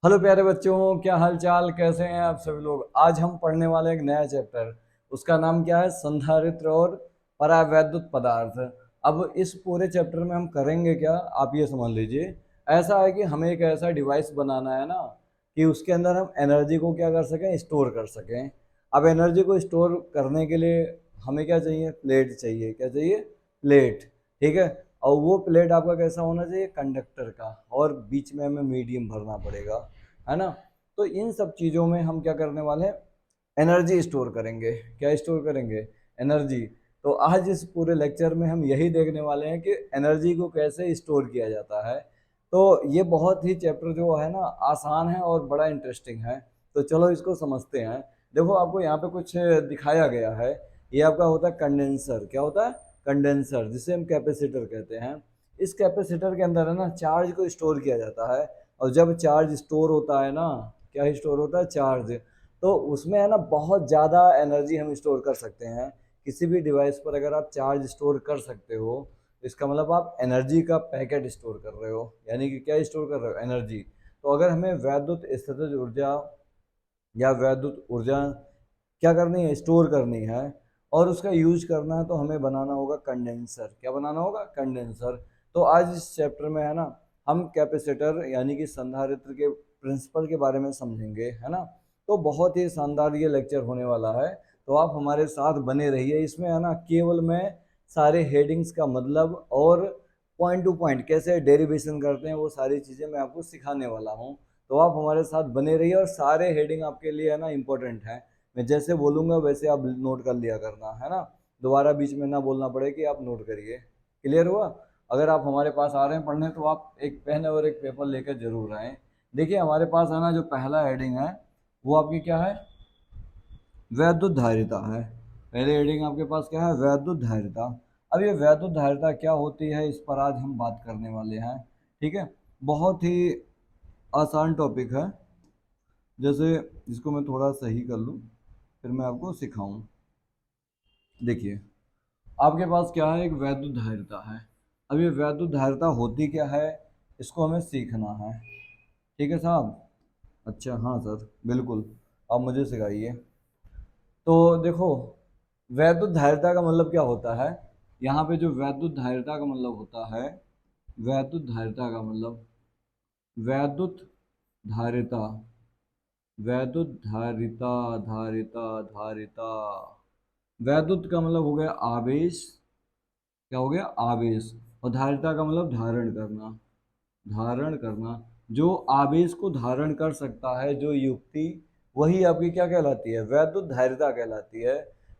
Hello प्यारे बच्चों, क्या हाल चाल, कैसे हैं आप सभी लोग। आज हम पढ़ने वाले हैं एक नया चैप्टर। उसका नाम क्या है? संधारित्र और परावैद्युत पदार्थ। अब इस पूरे चैप्टर में हम करेंगे क्या, आप ये समझ लीजिए। ऐसा है कि हमें एक ऐसा डिवाइस बनाना है ना कि उसके अंदर हम एनर्जी को क्या कर सकें, स्टोर कर सकें। अब एनर्जी को स्टोर करने के लिए हमें क्या चाहिए? प्लेट चाहिए। क्या चाहिए? प्लेट। ठीक है। और वो प्लेट आपका कैसा होना चाहिए? कंडक्टर का। और बीच में हमें मीडियम भरना पड़ेगा, है ना। तो इन सब चीज़ों में हम क्या करने वाले हैं? एनर्जी स्टोर करेंगे। क्या स्टोर करेंगे? एनर्जी। तो आज इस पूरे लेक्चर में हम यही देखने वाले हैं कि एनर्जी को कैसे स्टोर किया जाता है। तो ये बहुत ही चैप्टर जो है ना, आसान है और बड़ा इंटरेस्टिंग है। तो चलो इसको समझते हैं। देखो, आपको यहाँ पे कुछ दिखाया गया है। ये आपका होता है कंडेंसर। क्या होता है? कंडेंसर, जिसे हम कैपेसिटर कहते हैं। इस कैपेसिटर के अंदर है ना, चार्ज को स्टोर किया जाता है। और जब चार्ज स्टोर होता है ना, क्या स्टोर होता है? चार्ज। तो उसमें है ना, बहुत ज़्यादा एनर्जी हम स्टोर कर सकते हैं। किसी भी डिवाइस पर अगर आप चार्ज स्टोर कर सकते हो, इसका मतलब आप एनर्जी का पैकेट स्टोर कर रहे हो। यानी कि क्या स्टोर कर रहे हो? एनर्जी। तो अगर हमें वैद्युत स्थितिज ऊर्जा या वैद्युत ऊर्जा क्या करनी है? स्टोर करनी है और उसका यूज करना है, तो हमें बनाना होगा कंडेंसर। क्या बनाना होगा? कंडेंसर। तो आज इस चैप्टर में है ना, हम कैपेसिटर यानी कि संधारित्र के प्रिंसिपल के बारे में समझेंगे, है ना। तो बहुत ही शानदार ये लेक्चर होने वाला है। तो आप हमारे साथ बने रहिए। इसमें है ना, केवल मैं सारे हेडिंग्स का मतलब और पॉइंट टू पॉइंट कैसे डेरिवेशन करते हैं वो सारी चीज़ें मैं आपको सिखाने वाला हूँ। तो आप हमारे साथ बने रहिए और सारे हेडिंग आपके लिए है ना इम्पोर्टेंट है। मैं जैसे बोलूँगा वैसे आप नोट कर लिया करना, है ना। दोबारा बीच में ना बोलना पड़े कि आप नोट करिए। क्लियर हुआ? अगर आप हमारे पास आ रहे हैं पढ़ने, तो आप एक पेन और एक पेपर लेकर जरूर आएँ। देखिए, हमारे पास है ना, जो पहला हेडिंग है वो आपकी क्या है? वैद्युत धारिता है। पहले हेडिंग आपके पास क्या है? वैद्युत धारिता। अब ये वैद्युत धारिता क्या होती है, इस पर आज हम बात करने वाले हैं। ठीक है। बहुत ही आसान टॉपिक है। जैसे इसको मैं थोड़ा सही कर लूँ, फिर मैं आपको सिखाऊं। देखिए, आपके पास क्या है? एक वैद्युत धारिता है। अब ये वैद्युत धारिता होती क्या है, इसको हमें सीखना है। ठीक है साहब? अच्छा, हाँ सर, बिल्कुल। आप मुझे सिखाइए। तो देखो, वैद्युत धारिता का मतलब क्या होता है। यहाँ पे जो वैद्युत धारिता का मतलब होता है, वैद्युत धारिता का मतलब, वैद्युत धारिता, वैद्युत धारिता, धारिता, धारिता, वैद्युत का मतलब हो गया आवेश। क्या हो गया? आवेश। और धारिता का मतलब धारण करना। धारण करना। जो आवेश को धारण कर सकता है, जो युक्ति, वही आपकी क्या कहलाती है? वैद्युत धारिता कहलाती है।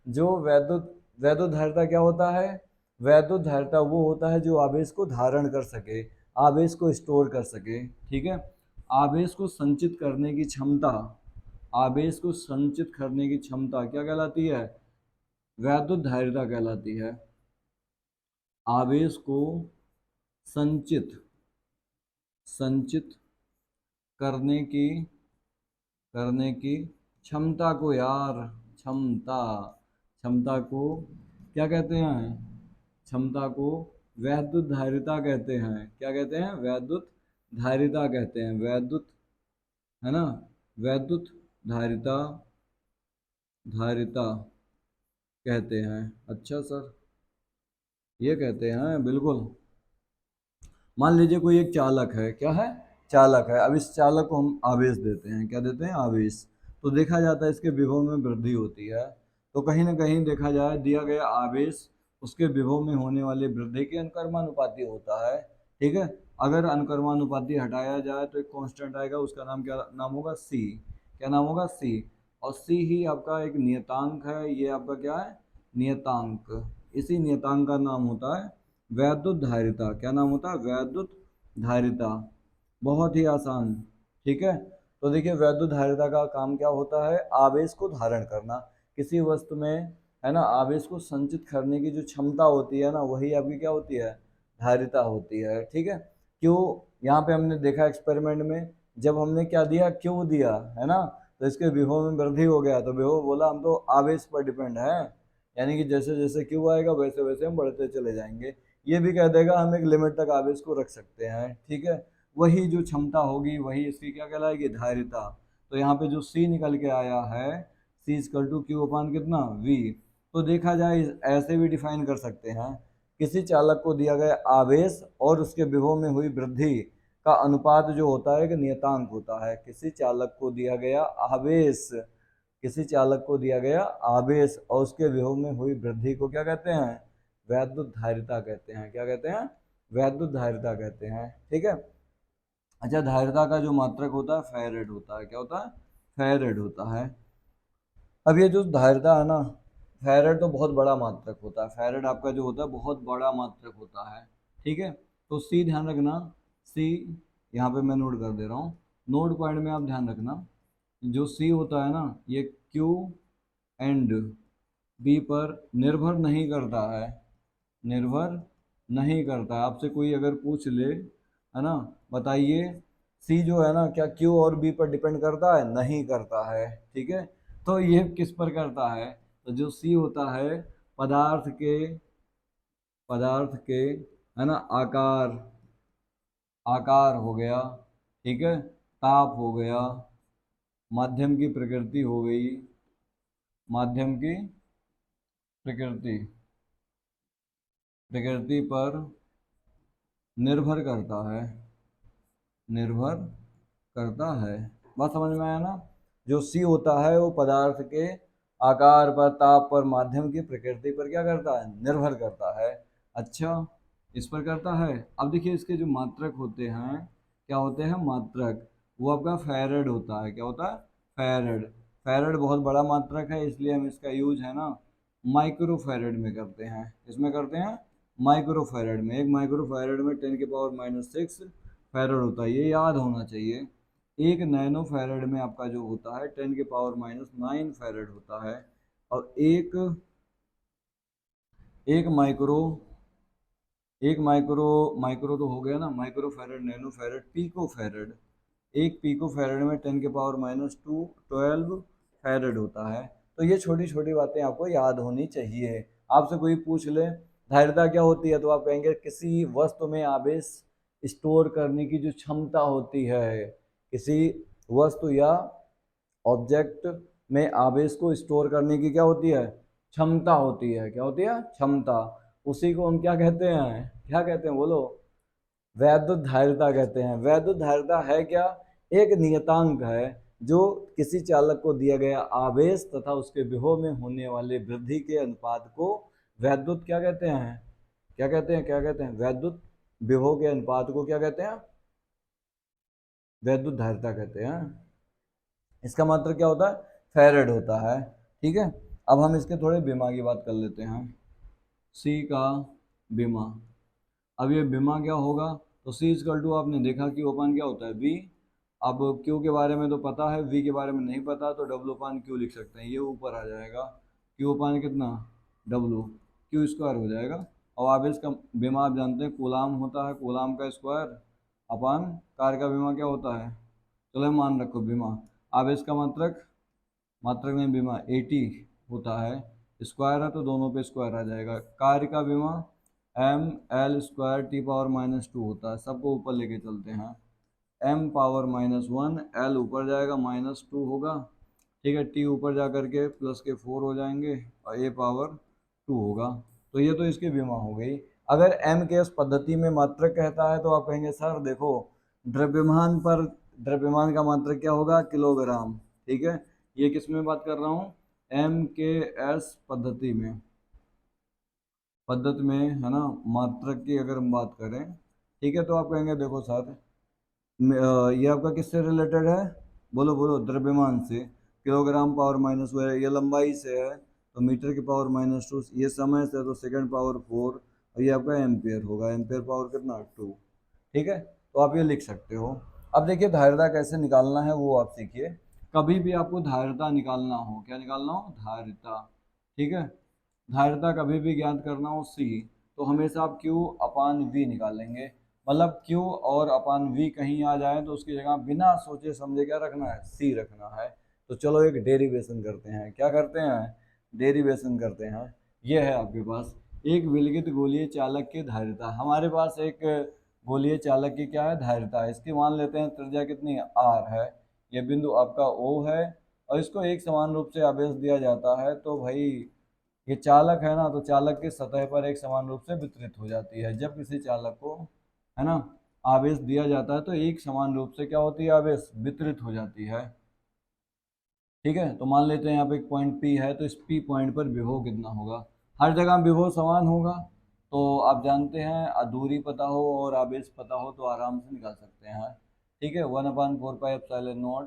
जो वैद्युत वैद्युत धारिता क्या होता है? वैद्युत धारिता वो होता है जो आवेश को धारण कर सके, आवेश को स्टोर कर सके। ठीक है। आवेश को संचित करने की क्षमता, आवेश को संचित करने की क्षमता क्या कहलाती है? वैद्युत धारिता कहलाती है। आवेश को संचित संचित करने की क्षमता को यार, क्षमता, क्षमता को क्या कहते हैं? क्षमता को वैद्युत धारिता कहते हैं। क्या कहते हैं? वैद्युत धारिता कहते हैं। वैद्युत, है ना, वैद्युत धारिता, धारिता कहते हैं। अच्छा सर, ये कहते हैं, बिल्कुल। मान लीजिए कोई एक चालक है। क्या है? चालक है। अब इस चालक को हम आवेश देते हैं। क्या देते हैं? आवेश। तो देखा जाता है इसके विभव में वृद्धि होती है। तो कहीं ना कहीं देखा जाए, दिया गया आवेश उसके विभव में होने वाली वृद्धि के अनुकर्मानुपाती होता है। ठीक है। अगर अनुकर्मानुपाती हटाया जाए तो एक कांस्टेंट आएगा, उसका नाम क्या नाम होगा? सी। क्या नाम होगा? सी। और सी ही आपका एक नियतांक है। ये आपका क्या है? नियतांक। इसी नियतांक का नाम होता है वैद्युत धारिता। क्या नाम होता है? वैद्युत धारिता। बहुत ही आसान। ठीक है। तो देखिए, वैद्युत धारिता का काम क्या होता है? आवेश को धारण करना। किसी वस्तु में, है ना, आवेश को संचित करने की जो क्षमता होती है ना, वही आपकी क्या होती है? धारिता होती है। ठीक है। क्यों? यहाँ पे हमने देखा एक्सपेरिमेंट में, जब हमने क्या दिया, क्यों दिया, है ना, तो इसके विभव में वृद्धि हो गया। तो विभव बोला हम तो आवेश पर डिपेंड है, यानी कि जैसे जैसे क्यू आएगा वैसे वैसे हम बढ़ते चले जाएंगे। ये भी कह देगा हम एक लिमिट तक आवेश को रख सकते हैं। ठीक है। वही जो क्षमता होगी वही इसकी क्या कहलाएगी, धारिता। तो यहाँ पे जो C निकल के आया है, C इक्वल टू क्यू अपान कितना, V। तो देखा जाए ऐसे भी डिफाइन कर सकते हैं, किसी चालक को दिया गया आवेश और उसके विभव में हुई वृद्धि का अनुपात जो होता है एक नियतांक होता है। किसी चालक को दिया गया आवेश, किसी चालक को दिया गया आवेश और उसके विभव में हुई वृद्धि को क्या कहते हैं, वैद्युत धारिता कहते हैं। क्या कहते हैं, वैद्युत धारिता कहते हैं। ठीक है। अच्छा, धारिता का जो मात्रक होता है फैरेड होता है। क्या होता है, फैरेड होता है। अब ये जो धारिता है ना, फैरेड तो बहुत बड़ा मात्रक होता है, फैरेड आपका जो होता है बहुत बड़ा मात्रक होता है। ठीक है। तो सी ध्यान रखना, सी यहाँ पे मैं नोट कर दे रहा हूँ, नोट पॉइंट में आप ध्यान रखना, जो सी होता है ना ये क्यू एंड बी पर निर्भर नहीं करता है, निर्भर नहीं करता। आपसे कोई अगर पूछ ले, है ना, बताइए सी जो है ना क्या क्यू और बी पर डिपेंड करता है, नहीं करता है। ठीक है। तो ये किस पर करता है, तो जो सी होता है पदार्थ के है ना आकार, आकार हो गया, ठीक है, ताप हो गया, माध्यम की प्रकृति हो गई, माध्यम की प्रकृति, प्रकृति पर निर्भर करता है, निर्भर करता है। बात समझ में आया ना। जो सी होता है वो पदार्थ के आकार पर, ताप पर, माध्यम की प्रकृति पर क्या करता है, निर्भर करता है। अच्छा, इस पर करता है। अब देखिए इसके जो मात्रक होते हैं, क्या होते हैं मात्रक, वो आपका फैरेड होता है। क्या होता है, फैरेड। फैरेड बहुत बड़ा मात्रक है, इसलिए हम इसका यूज है ना माइक्रो फैरेड में करते हैं। इसमें करते हैं माइक्रो फैरेड में। एक माइक्रो फैरेड में 10⁻⁶ फैरेड होता है, ये याद होना चाहिए। एक नैनो फैरेड में आपका जो होता है 10⁻⁹ फैरेड होता है। और एक माइक्रो, एक माइक्रो, माइक्रो तो हो गया ना, micro farad, nano farad, pico farad. एक पीको फैरेड में 10⁻² 12 फैरेड होता है। तो ये छोटी छोटी बातें आपको याद होनी चाहिए। आपसे कोई पूछ ले धारिता क्या होती है, तो आप कहेंगे किसी वस्तु में आवेश स्टोर करने की जो क्षमता होती है, किसी वस्तु या ऑब्जेक्ट में आवेश को स्टोर करने की क्या होती है, क्षमता होती है। क्या होती है, क्षमता। उसी को हम क्या कहते हैं, क्या कहते हैं बोलो, वैद्युत धारिता कहते हैं। वैद्युत धारिता है क्या, एक नियतांक है जो किसी चालक को दिया गया आवेश तथा उसके विभव में होने वाले वृद्धि के अनुपात को वैद्युत क्या कहते हैं, क्या कहते हैं, क्या कहते हैं, वैद्युत विभव के अनुपात को क्या कहते हैं, वैद्युत धारिता कहते हैं। इसका मात्रक क्या होता है, फैरेड होता है। ठीक है। अब हम इसके थोड़े बीमा की बात कर लेते हैं। सी का बीमा। अब ये बीमा क्या होगा, तो सी इक्वल टू आपने देखा कि ओपन क्या होता है, वी। अब क्यू के बारे में तो पता है, वी के बारे में नहीं पता, तो डब्लू पान क्यू लिख सकते हैं, ये ऊपर आ जाएगा। क्यू पान कितना, डब्लू, क्यू स्क्वायर हो जाएगा। और आवेश का बीमा आप जानते हैं कूलाम होता है, कूलाम का स्क्वायर अपान कार का बीमा क्या होता है, चलो मान रखो बीमा। आवेश का मात्रक, मात्रक में बीमा 80 होता है, स्क्वायर है तो दोनों पे स्क्वायर आ जाएगा। कार्य का बीमा ml² T⁻⁻² होता है, सबको ऊपर लेके चलते हैं। m⁻⁻1 l ऊपर जाएगा, -2 होगा, ठीक है, t ऊपर जा करके प्लस के 4 हो जाएंगे और a⁻2 होगा। तो ये तो इसकी बीमा हो गई। अगर m के इस पद्धति में मात्रक कहता है तो आप कहेंगे सर देखो द्रव्यमान पर, द्रव्यमान का मात्रक क्या होगा, किलोग्राम। ठीक है, ये किस में बात कर रहा हूँ, एम के एस पद्धति में, पद्धति में है ना, मात्रक की अगर हम बात करें, ठीक है, तो आप कहेंगे देखो सर ये आपका किससे रिलेटेड है, बोलो बोलो, द्रव्यमान से। किलोग्राम पावर माइनस वो है, ये लंबाई से है तो मीटर की पावर -2, ये समय से तो सेकंड पावर 4, और ये आपका एम्पियर होगा, एम्पियर पावर कितना 2। ठीक है, तो आप ये लिख सकते हो। अब देखिए धारिता कैसे निकालना है वो आप सीखिए। कभी भी आपको धारिता निकालना हो, क्या निकालना हो, धारिता, ठीक है, धारिता कभी भी ज्ञात करना हो सी, तो हमेशा आप क्यू अपान वी निकालेंगे। मतलब क्यू और अपान वी कहीं आ जाए तो उसकी जगह बिना सोचे समझे क्या रखना है, सी रखना है। तो चलो एक डेरिवेशन करते हैं, क्या करते हैं, डेरिवेशन करते हैं। ये है आपके पास एक विलगित गोलीय चालक की धारिता, हमारे पास एक गोलीय चालक की क्या है, धारिता है। इसकी मान लेते हैं त्रिज्या कितनी है, आर है। ये बिंदु आपका ओ है और इसको एक समान रूप से आवेश दिया जाता है, तो भाई ये चालक है ना, तो चालक की सतह पर एक समान रूप से वितरित हो जाती है। जब किसी चालक को, है ना, आवेश दिया जाता है तो एक समान रूप से क्या होती है, आवेश वितरित हो जाती है। ठीक है, तो मान लेते हैं यहाँ पे एक पॉइंट पी है, तो इस पी पॉइंट पर विभव कितना होगा। हर जगह विभव समान होगा, तो आप जानते हैं दूरी पता हो और आवेश पता हो तो आराम से निकाल सकते हैं। ठीक है, 1/4πε0।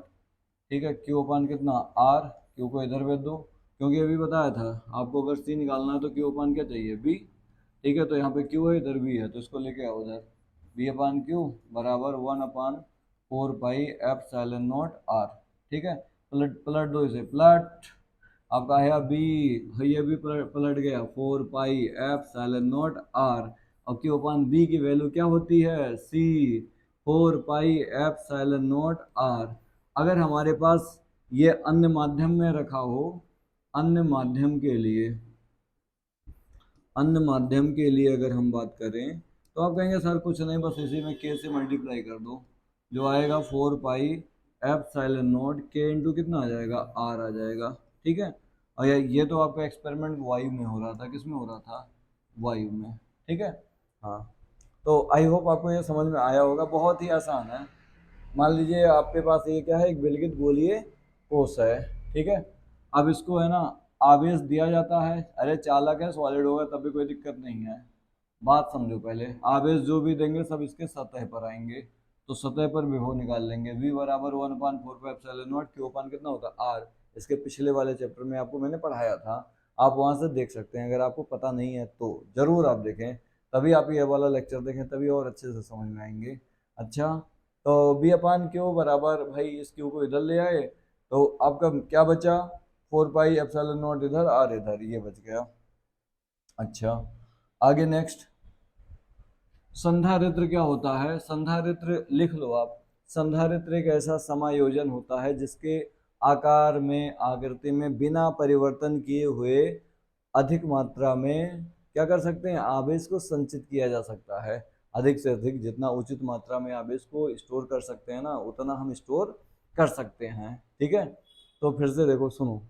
ठीक है, क्यू अपान कितना, आर। क्यू को इधर भेज दो, क्योंकि अभी बताया था आपको अगर सी निकालना है तो क्यू अपान क्या चाहिए, बी। ठीक है, तो यहाँ पे क्यू है, इधर बी है, तो इसको लेके आओ उधर। बी अपान क्यू बराबर 1/4πε0 आर। ठीक है, पलट पलट दो इसे, पलट। आपका है बी, ये भी पलट गया, 4πε0 आर। और क्यू अपान बी की वैल्यू क्या होती है, सी, 4πε0 आर। अगर हमारे पास ये अन्य माध्यम में रखा हो, अन्य माध्यम के लिए, अन्य माध्यम के लिए अगर हम बात करें तो आप कहेंगे सर कुछ नहीं, बस इसी में के से मल्टीप्लाई कर दो, जो आएगा 4πε0 के इंटू कितना आ जाएगा, आर आ जाएगा। ठीक है, और ये तो आपका एक्सपेरिमेंट वायु में हो रहा था, किस में हो रहा था, वायु में। ठीक है, हाँ, तो आई होप आपको ये समझ में आया होगा, बहुत ही आसान है। मान लीजिए आपके पास ये क्या है, एक विलगित गोलीय कोश है। ठीक है, अब इसको है ना आवेश दिया जाता है, अरे चालक है, सॉलिड होगा तब भी कोई दिक्कत नहीं है। बात समझो पहले, आवेश जो भी देंगे सब इसके सतह पर आएंगे, तो सतह पर विभव निकाल लेंगे। v बराबर 1/4πε0, क्यू अपान कितना होता है, आर। इसके पिछले वाले चैप्टर में आपको मैंने पढ़ाया था, आप वहां से देख सकते हैं। अगर आपको पता नहीं है तो जरूर आप देखें, तभी आप ये वाला लेक्चर देखें, तभी और अच्छे से समझ में आएंगे। अच्छा, तो बी अपान क्यू बराबर, भाई इस क्यू को इधर ले आए तो आपका क्या बचा, 4πε0 इधर, आर इधर, ये बच गया। अच्छा, आगे नेक्स्ट, संधारित्र क्या होता है, संधारित्र लिख लो आप। संधारित्र एक ऐसा समायोजन होता है जिसके आकार में, आकृति में बिना परिवर्तन किए हुए अधिक मात्रा में क्या कर सकते हैं, आवेश को संचित किया जा सकता है। अधिक से अधिक जितना उचित मात्रा में आवेश को स्टोर कर सकते हैं ना, उतना हम स्टोर कर सकते हैं। ठीक है, तो फिर से देखो, सुनो,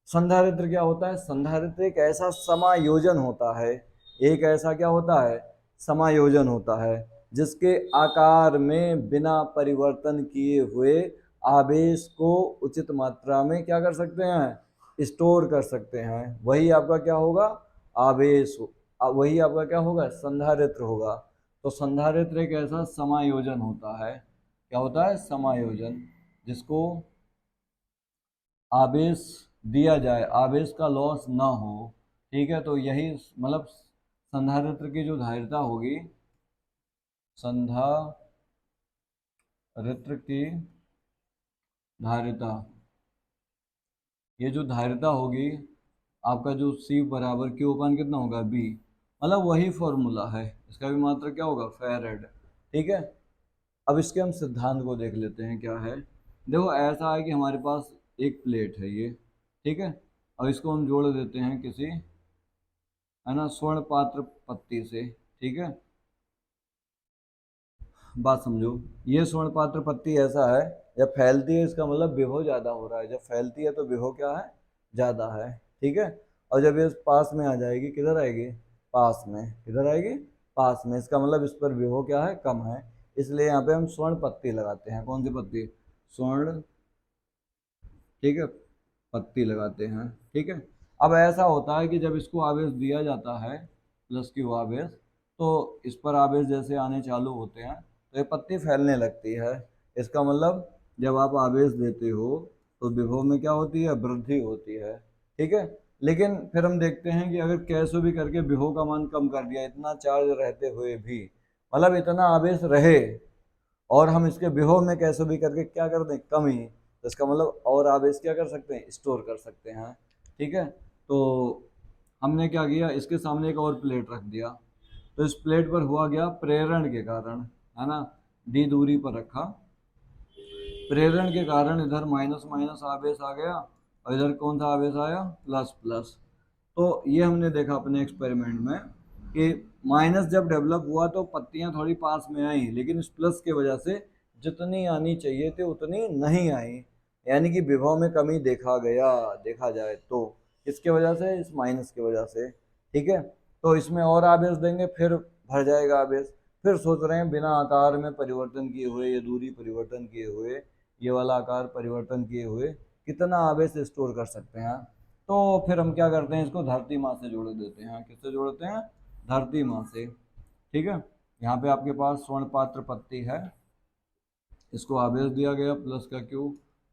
संधारित्र क्या होता है, संधारित्र एक ऐसा समायोजन होता है, एक ऐसा क्या होता है, समायोजन होता है जिसके आकार में बिना परिवर्तन किए हुए आवेश को उचित मात्रा में क्या कर सकते हैं, स्टोर कर सकते हैं। वही आपका क्या होगा, आवेश, वही आपका क्या होगा, संधारित्र होगा। तो संधारित्र एक ऐसा समायोजन होता है, क्या होता है, समायोजन, जिसको आवेश दिया जाए, आवेश का लॉस ना हो। ठीक है, तो यही मतलब संधारित्र की जो धारिता होगी, संधारित्र की धारिता, ये जो धारिता होगी आपका, जो C बराबर Q अपान कितना होगा, B, मतलब वही फॉर्मूला है, इसका भी मात्रा क्या होगा, फेरेड। ठीक है, अब इसके हम सिद्धांत को देख लेते हैं क्या है। देखो ऐसा है कि हमारे पास एक प्लेट है ये, ठीक है, और इसको हम जोड़ देते हैं किसी, है ना, स्वर्ण पात्र पत्ती से। ठीक है, बात समझो, ये स्वर्ण पात्र पत्ती ऐसा है, जब फैलती है इसका मतलब विभव ज़्यादा हो रहा है, जब फैलती है तो विभव क्या है, ज़्यादा है। ठीक है, और जब ये पास में आ जाएगी, किधर आएगी, पास में, किधर आएगी, पास में, इसका मतलब इस पर विभव क्या है, कम है। इसलिए यहाँ पे हम स्वर्ण पत्ती लगाते हैं, कौन सी पत्ती, स्वर्ण, ठीक है, पत्ती लगाते हैं। ठीक है, अब ऐसा होता है कि जब इसको आवेश दिया जाता है, प्लस क्यू आवेश, तो इस पर आवेश जैसे आने चालू होते हैं तो ये पत्ती फैलने लगती है। इसका मतलब जब आप आवेश देते हो तो विभव में क्या होती है, वृद्धि होती है। ठीक है, लेकिन फिर हम देखते हैं कि अगर कैसे भी करके विभव का मान कम कर दिया, इतना चार्ज रहते हुए भी, मतलब इतना आवेश रहे और हम इसके विभव में कैसे भी करके क्या कर दें, कमी, तो इसका मतलब और आवेश क्या कर सकते हैं, स्टोर कर सकते हैं। ठीक है, तो हमने क्या किया, इसके सामने एक और प्लेट रख दिया, तो इस प्लेट पर हुआ गया प्रेरण के कारण, है ना, डी दूरी पर रखा, प्रेरण के कारण इधर माइनस माइनस आवेश आ गया और इधर कौन सा आवेश आया, प्लस प्लस। तो ये हमने देखा अपने एक्सपेरिमेंट में कि माइनस जब डेवलप हुआ तो पत्तियां थोड़ी पास में आई, लेकिन इस प्लस की वजह से जितनी आनी चाहिए थी उतनी नहीं आई, यानी कि विभव में कमी देखा गया, देखा जाए तो इसके वजह से, इस माइनस की वजह से। ठीक है, तो इसमें और आवेश देंगे फिर भर जाएगा आवेश। फिर सोच रहे हैं बिना आकार में परिवर्तन किए हुए, ये दूरी परिवर्तन किए हुए, ये वाला आकार परिवर्तन किए हुए कितना आवेश स्टोर कर सकते हैं। तो फिर हम क्या करते हैं, इसको धरती माँ से जोड़ देते हैं। किससे जोड़ते हैं? धरती माँ से। ठीक है, यहाँ पे आपके पास स्वर्ण पात्र पत्ती है, इसको आवेश दिया गया प्लस का Q,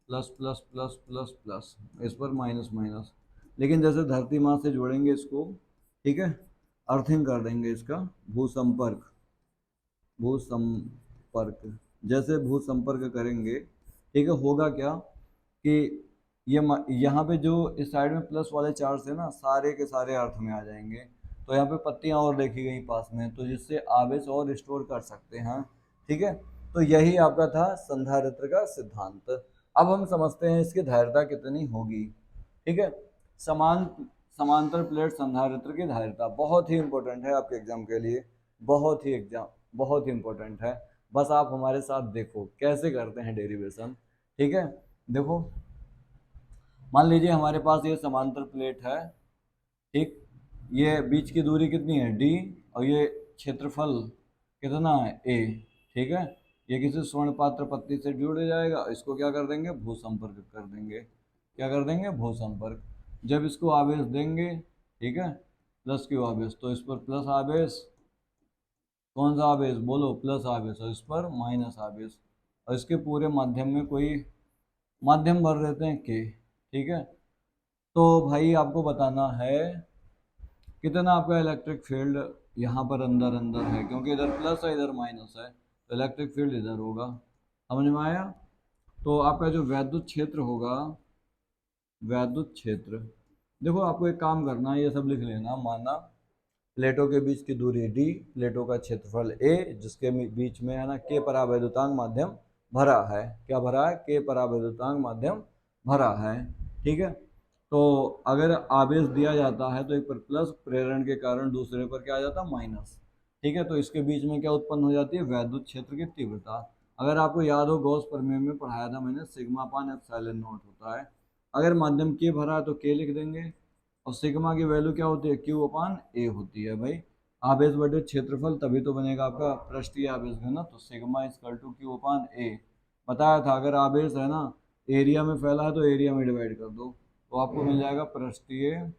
plus plus plus plus plus, इस पर माइनस माइनस। लेकिन जैसे धरती माँ से जोड़ेंगे इसको, ठीक है, अर्थिंग कर देंगे इसका, भूसंपर्क, भूसंपर्क, जैसे भूसंपर्क करेंगे, ठीक है, होगा क्या कि यहाँ पे जो इस साइड में प्लस वाले चार्ज है ना, सारे के सारे अर्थ में आ जाएंगे। तो यहाँ पे पत्तियां और देखी गई पास में, तो जिससे आवेश और स्टोर कर सकते हैं। ठीक है, तो यही आपका था संधारित्र का सिद्धांत। अब हम समझते हैं इसकी धारिता कितनी होगी। ठीक है, समान समांतर प्लेट संधारित्र की धारिता बहुत ही इंपॉर्टेंट है आपके एग्जाम के लिए, बहुत ही इंपॉर्टेंट है। बस आप हमारे साथ देखो कैसे करते हैं डेरिवेशन। ठीक है, देखो, मान लीजिए हमारे पास ये समांतर प्लेट है, ठीक, ये बीच की दूरी कितनी है d, और ये क्षेत्रफल कितना है a। ठीक है, ये किसी स्वर्ण पात्र पत्ती से जुड़ जाएगा, इसको क्या कर देंगे, भूसंपर्क कर देंगे। क्या कर देंगे? भूसंपर्क। जब इसको आवेश देंगे, ठीक है, प्लस क्यू आवेश, तो इस पर प्लस आवेश, कौन सा आवेश बोलो, प्लस आवेश, और इस पर माइनस आवेश, और इसके पूरे माध्यम में कोई माध्यम भर देते हैं के। ठीक है, तो भाई आपको बताना है कितना आपका इलेक्ट्रिक फील्ड यहाँ पर अंदर अंदर है, क्योंकि इधर प्लस है इधर माइनस है, तो इलेक्ट्रिक फील्ड इधर होगा। समझ में आया? तो आपका जो वैद्युत क्षेत्र होगा, वैद्युत क्षेत्र, देखो आपको एक काम करना है, ये सब लिख लेना। माना प्लेटों के बीच की दूरी d, प्लेटों का क्षेत्रफल a, जिसके बीच में है ना k परावैद्युतांक माध्यम भरा है। क्या भरा है? k परावैद्युतांक माध्यम भरा है। ठीक है, तो अगर आवेश दिया जाता है तो एक पर प्लस, प्रेरण के कारण दूसरे पर क्या आ जाता है, माइनस। ठीक है, तो इसके बीच में क्या उत्पन्न हो जाती है, वैद्युत क्षेत्र की तीव्रता। अगर आपको याद हो, गॉस प्रमेय में पढ़ाया था मैंने, सिग्मा अपान एप्सिलॉन नॉट होता है। अगर माध्यम के भरा है तो के लिख देंगे, और सिग्मा की वैल्यू क्या होती है, क्यू अपान ए होती है। भाई आवेश बटे क्षेत्रफल, तभी तो बनेगा आपका पृष्ठीय आवेश घनत्व, तो सिग्मा इक्वल टू क्यू अपान ए। बताया था अगर आवेश है ना एरिया में फैला है तो एरिया में डिवाइड कर दो, तो आपको मिल जाएगा पृष्ठीय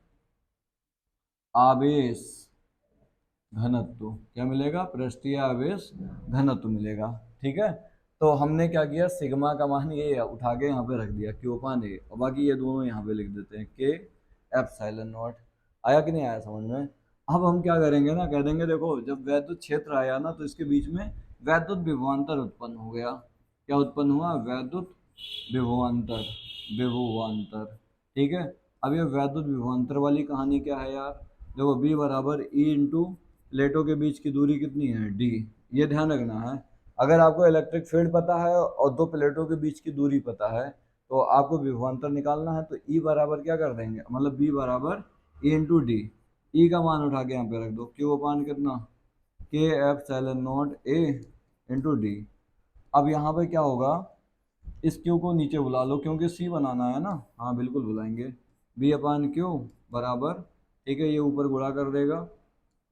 आवेश घनत्व। क्या मिलेगा? पृष्ठीय आवेश घनत्व मिलेगा। ठीक है, तो हमने क्या किया, सिग्मा का मान ये उठा के यहाँ पे रख दिया, क्यू अपान ए, और बाकी ये दोनों यहाँ पे लिख देते हैं, के एप्सिलॉन नॉट। आया कि नहीं आया समझ में? अब हम क्या करेंगे ना, कह देंगे देखो जब वैद्युत क्षेत्र आया ना तो इसके बीच में वैद्युत विभवांतर उत्पन्न हो गया। क्या उत्पन्न हुआ? वैद्युत विभवांतर, विभवांतर। ठीक है, अब ये वैद्युत विभवांतर वाली कहानी क्या है यार, देखो बी बराबर ई इंटू प्लेटों के बीच की दूरी कितनी है, डी। ये ध्यान रखना है, अगर आपको इलेक्ट्रिक फील्ड पता है और दो प्लेटों के बीच की दूरी पता है तो आपको विभवांतर निकालना है, तो ई बराबर क्या कर देंगे, मतलब बी बराबर ई इंटू डी। ई का मान उठा के यहाँ पे रख दो, क्यू अपान कितना, के एप्सिलॉन नॉट ए इंटू डी। अब यहाँ पे क्या होगा, इस क्यू को नीचे बुला लो क्योंकि सी बनाना है ना। हाँ बिल्कुल बुलाएंगे, बी अपान क्यू बराबर, ठीक है, ये ऊपर गुणा कर देगा,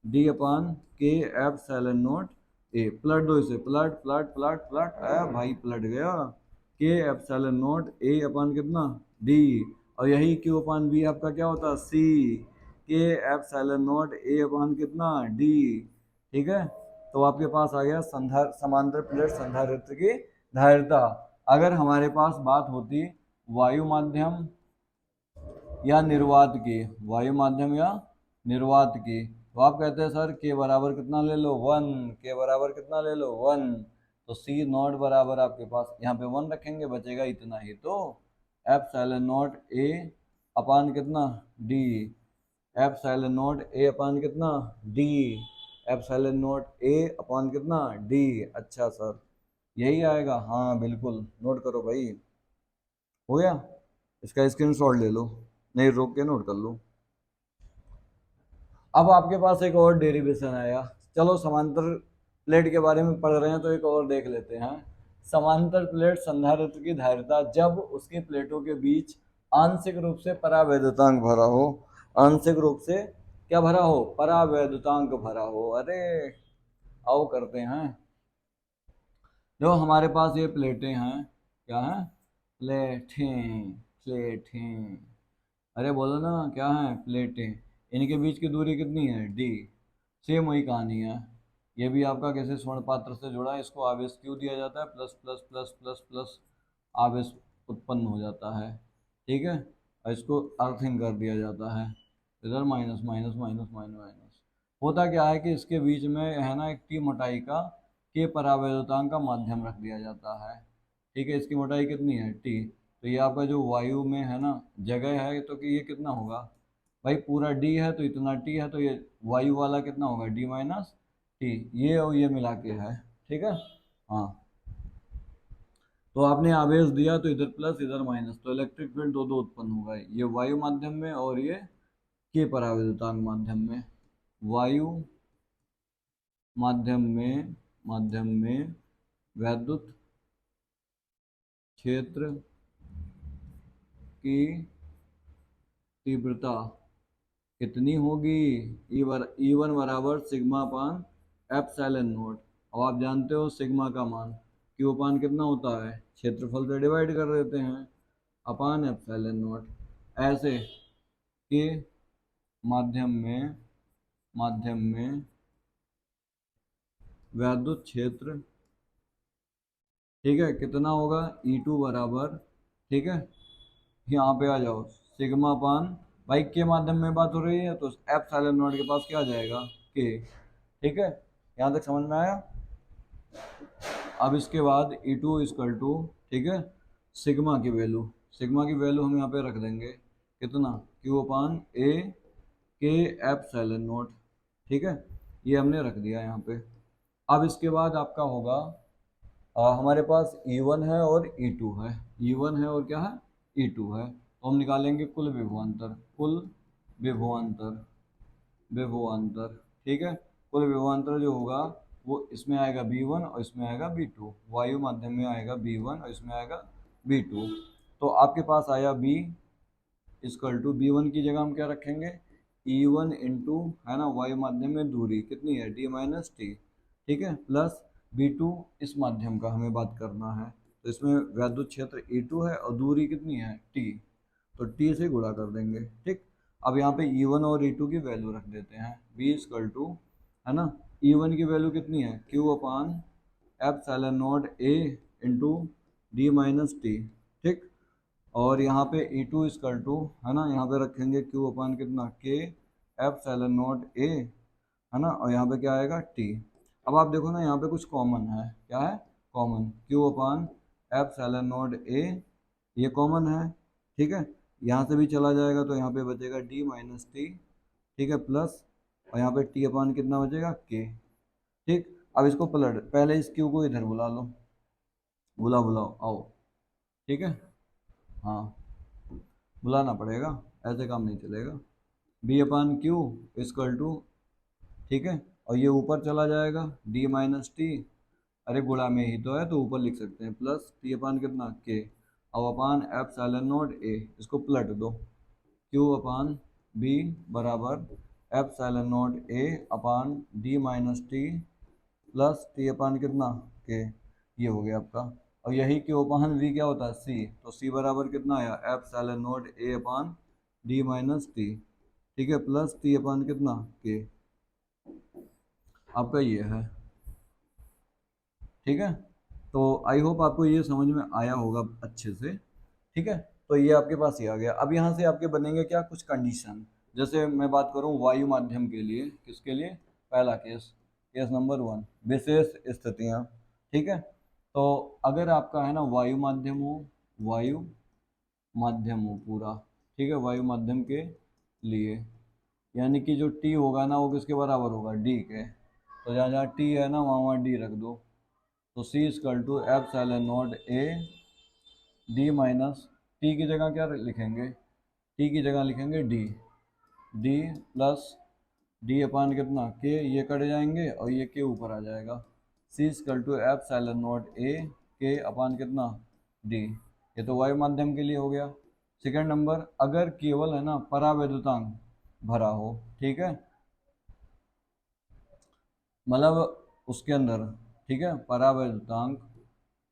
डी अपान के एप्सिलॉन नॉट ए, पलट दो इसे, पलट पलट पलट पलट, भाई पलट गया, के एप्सिलॉन नॉट ए अपान कितना, डी, और यही क्यू अपान बी आपका क्या होता है, सी, के एप्सिलॉन नॉट ए अपान कितना, डी। ठीक है, तो आपके पास आ गया समांतर प्लेट संधारित्र की धारिता। अगर हमारे पास बात होती वायु माध्यम या निर्वात की, वायु माध्यम या निर्वात की, तो आप कहते हैं सर के बराबर कितना ले लो, 1, के बराबर कितना ले लो, 1, तो सी नॉट बराबर आपके पास यहाँ पे 1 रखेंगे, बचेगा इतना ही, तो एप्सिलॉन नॉट ए अपान कितना, डी, एप्सिलॉन नॉट ए अपान कितना, डी, एप्सिलॉन नॉट ए अपान कितना, डी। अच्छा सर यही आएगा, हाँ बिल्कुल, नोट करो भाई, हो गया, इसका स्क्रीनशॉट ले लो, नहीं रोक के नोट कर लो। अब आपके पास एक और डेरिवेशन आया। चलो समांतर प्लेट के बारे में पढ़ रहे हैं तो एक और देख लेते हैं। समांतर प्लेट संधारित्र की धारिता जब उसकी प्लेटों के बीच आंशिक रूप से परावैद्युतांक भरा हो। आंशिक रूप से क्या भरा हो? परावैद्युतांक भरा हो। अरे आओ करते हैं। जो हमारे पास ये प्लेटें हैं, क्या है? प्लेटें, प्लेटें। अरे बोलो ना, क्या है? प्लेटें। इनके बीच की दूरी कितनी है? डी। सेम वही कहानी है। ये भी आपका कैसे स्वर्ण पात्र से जुड़ा है, इसको आवेश क्यों दिया जाता है? Plus plus plus plus plus आवेश उत्पन्न हो जाता है, ठीक है। और इसको अर्थिंग कर दिया जाता है, इधर minus minus minus minus minus. होता क्या है कि इसके बीच में है ना, एक टी मोटाई का के परावैद्युतांक का माध्यम रख दिया जाता है, ठीक है। इसकी मोटाई कितनी है? टी। तो ये आपका जो वायु में है ना जगह है, तो कि ये कितना होगा भाई? पूरा डी है तो इतना टी है, तो ये वायु वाला कितना होगा? D minus T. ये और ये मिला के है, ठीक है। हाँ, तो आपने आवेश दिया तो इधर प्लस इधर माइनस, तो इलेक्ट्रिक फील्ड दो दो उत्पन्न होगा, ये वायु माध्यम में और ये के परावैद्युतांक माध्यम में। वायु माध्यम में वैद्युत क्षेत्र की तीव्रता कितनी होगी? ई वन बराबर सिग्मा पान एप्सिलॉन नोट। अब आप जानते हो सिग्मा का मान क्यू पान कितना होता है? क्षेत्रफल से डिवाइड कर देते हैं अपान एप्सिलॉन नोट। ऐसे के माध्यम में वैद्युत क्षेत्र, ठीक है, कितना होगा? E2 बराबर, ठीक है, यहाँ पे आ जाओ, सिग्मा पान भाई के माध्यम में बात हो रही है तो एप्सिलॉन नॉट के पास क्या आ जाएगा? के, ठीक है। यहाँ तक समझ में आया? अब इसके बाद E2 इक्वल टू, ठीक है, सिग्मा की वैल्यू हम यहाँ पे रख देंगे कितना? क्यू अपान ए के एप्सिलॉन नॉट, ठीक है। ये हमने रख दिया यहाँ पे। अब इसके बाद आपका होगा हमारे पास E1 है और E2 है। E1 है और क्या है? E2 है। तो हम निकालेंगे कुल विभवांतर, ठीक है। कुल विभवांतर जो होगा वो इसमें आएगा B1 और इसमें आएगा B2। वायु माध्यम में आएगा B1 और इसमें आएगा B2। तो आपके पास आया B इक्वल टू, B1 की जगह हम क्या रखेंगे? E1 इंटू, है ना, वायु माध्यम में दूरी कितनी है? D माइनस टी, ठीक है, प्लस B2 इस माध्यम का हमें बात करना है। तो इसमें वैद्युत क्षेत्र E2 है और दूरी कितनी है? T। तो T से गुणा कर देंगे, ठीक। अब यहाँ पे E1 और E2 की वैल्यू रख देते हैं। B इक्वल टू, है ना, E1 की वैल्यू कितनी है? Q upon epsilon not A into D minus T, ठीक। और यहाँ पे E2 इक्वल टू, है ना, यहाँ पे रखेंगे Q अपान कितना? K एप्सिलॉन नॉट A, है ना, और यहाँ पे क्या आएगा? T। अब आप देखो ना, यहाँ पे कुछ कॉमन है। क्या है common? Q upon epsilon not A, ये कॉमन है, ठीक है। यहाँ से भी चला जाएगा तो यहाँ पे बचेगा D माइनस टी, ठीक है, प्लस, और यहाँ पे T अपान कितना बचेगा? K, ठीक। अब इसको पलट, पहले इस Q को इधर बुला लो, बुलाओ आओ, ठीक है। हाँ, बुलाना पड़ेगा, ऐसे काम नहीं चलेगा। B upon Q equal to, ठीक है, और ये ऊपर चला जाएगा डी माइनस टी, अरे गुणा में ही तो है तो ऊपर लिख सकते हैं, प्लस टी अपान कितना? के। अब अपान एप्सिलॉन नॉट ए, इसको पलट दो, क्यू अपान बी बराबर epsilon naught A upon D minus T plus T upon कितना? के। ये हो गया आपका। और यही के अपान वी क्या होता है? सी। तो सी बराबर कितना आया? Epsilon naught A upon D minus T, ठीक है, प्लस टी अपान कितना? के। आपका ये है, ठीक है। तो आई होप आपको ये समझ में आया होगा अच्छे से, ठीक है। तो ये आपके पास ही आ गया। अब यहाँ से आपके बनेंगे क्या? कुछ कंडीशन। जैसे मैं बात करूँ वायु माध्यम के लिए, किसके लिए? पहला केस, केस नंबर 1, विशेष स्थितियाँ, ठीक है। तो अगर आपका है ना वायु माध्यम हो पूरा, ठीक है, वायु माध्यम के लिए, यानी कि जो टी होगा ना वो किसके बराबर होगा? डी के। तो जहाँ जहाँ टी है ना वहाँ वहाँ डी रख दो। तो C equal to epsilon naught A D minus, T की जगह क्या लिखेंगे? टी की जगह लिखेंगे D, D plus D upon कितना के, ये कट जाएंगे और ये के ऊपर आ जाएगा। C equal to epsilon naught A K upon कितना डी। ये तो वायु माध्यम के लिए हो गया। सेकंड नंबर, अगर केवल है ना परावैद्युतांक भरा हो, ठीक है, मतलब उसके अंदर, ठीक है, परावैद्युतांक,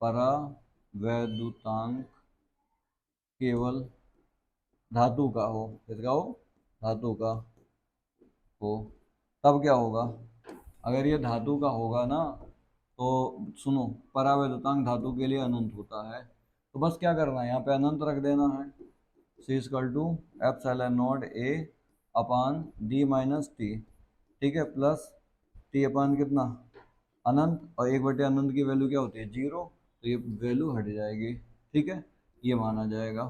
परावैद्युतांक केवल धातु का हो, किसका हो, धातु का हो, तब क्या होगा। अगर ये धातु का होगा ना, तो सुनो, परावैद्युतांक धातु के लिए अनंत होता है, तो बस क्या करना है, यहाँ पे अनंत रख देना है। C equal to epsilon naught A upon D minus T, ठीक है, प्लस टी अपान कितना अनंत, और एक बटे अनंत की वैल्यू क्या होती है, जीरो, तो ये वैल्यू हट जाएगी, ठीक है, ये माना जाएगा।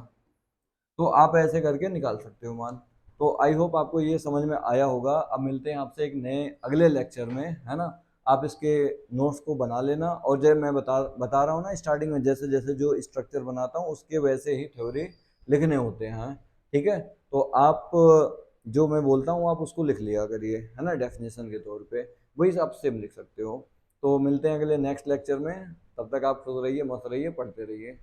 तो आप ऐसे करके निकाल सकते हो मान। तो आई होप आपको ये समझ में आया होगा। अब मिलते हैं आपसे एक नए अगले लेक्चर में, है ना। आप इसके नोट्स को बना लेना, और जब मैं बता रहा हूँ ना स्टार्टिंग में, जैसे जैसे जो स्ट्रक्चर बनाता हूँ उसके वैसे ही थ्योरी लिखने होते हैं, ठीक है। तो आप जो मैं बोलता हूँ आप उसको लिख लिया करिए, है ना, डेफिनेशन के तौर पे, वही आप सेम लिख सकते हो। तो मिलते हैं अगले नेक्स्ट लेक्चर में, तब तक आप खुश रहिए, मस्त रहिए, पढ़ते रहिए।